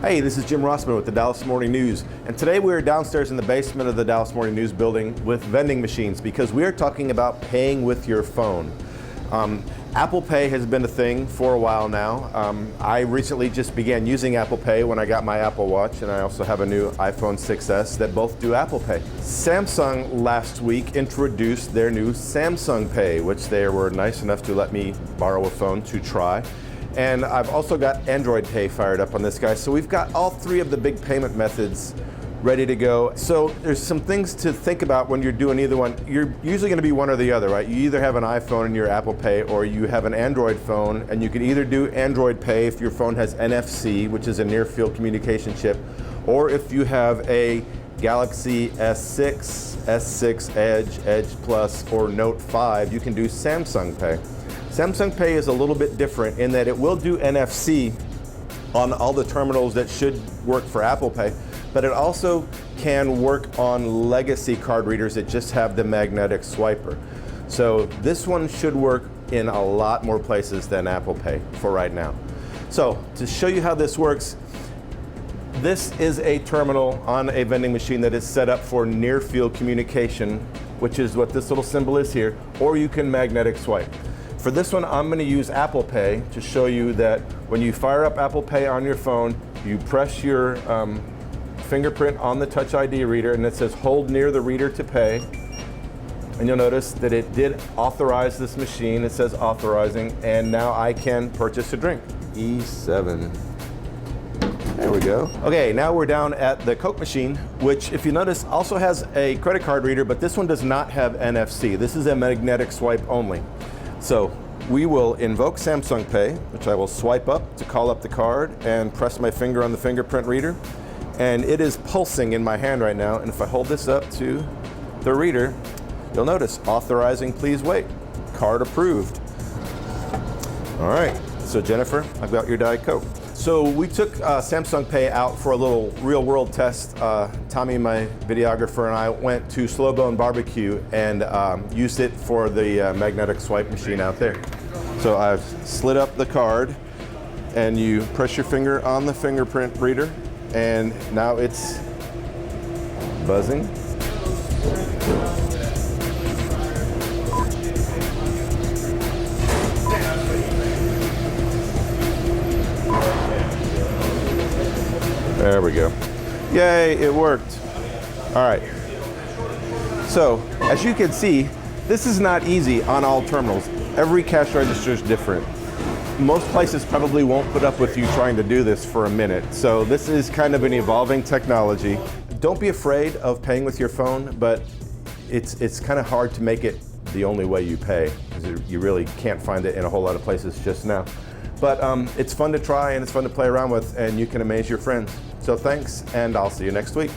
Hey, this is Jim Rossman with the Dallas Morning News, and today we are downstairs in the basement of the Dallas Morning News building with vending machines because we are talking about paying with your phone. Apple Pay has been a thing for a while now. I recently just began using Apple Pay when I got my Apple Watch, and I also have a new iPhone 6s that both do Apple Pay. Samsung last week introduced their new Samsung Pay, which they were nice enough to let me borrow a phone to try. And I've also got Android Pay fired up on this guy. So we've got all three of the big payment methods ready to go. So there's some things to think about when you're doing either one. You're usually going to be one or the other, right? You either have an iPhone and your Apple Pay, or you have an Android phone, and you can either do Android Pay if your phone has NFC, which is a near field communication chip, or if you have a Galaxy S6, S6 Edge, Edge Plus, or Note 5, you can do Samsung Pay. Samsung Pay is a little bit different in that it will do NFC on all the terminals that should work for Apple Pay, but it also can work on legacy card readers that just have the magnetic swiper. So this one should work in a lot more places than Apple Pay for right now. So to show you how this works, this is a terminal on a vending machine that is set up for near field communication, which is what this little symbol is here, or you can magnetic swipe. For this one, I'm going to use Apple Pay to show you that when you fire up Apple Pay on your phone, you press your fingerprint on the Touch ID reader, and it says hold near the reader to pay. And you'll notice that it did authorize this machine. It says authorizing, and now I can purchase a drink. E7. There we go. Okay, now we're down at the Coke machine, which, if you notice, also has a credit card reader, but this one does not have NFC. This is a magnetic swipe only. So we will invoke Samsung Pay, which I will swipe up to call up the card and press my finger on the fingerprint reader. And it is pulsing in my hand right now. And if I hold this up to the reader, you'll notice authorizing, please wait. Card approved. All right, so Jennifer, I've got your Diet Coke. So we took Samsung Pay out for a little real world test. Tommy, my videographer, and I went to Slow Bone Barbecue and used it for the magnetic swipe machine out there. So I've slid up the card and you press your finger on the fingerprint reader, and now it's buzzing. There we go. Yay, it worked. All right. So, as you can see, this is not easy on all terminals. Every cash register is different. Most places probably won't put up with you trying to do this for a minute. So this is kind of an evolving technology. Don't be afraid of paying with your phone, but it's kind of hard to make it the only way you pay, because you really can't find it in a whole lot of places just now. But it's fun to try and it's fun to play around with, and you can amaze your friends. So thanks, and I'll see you next week.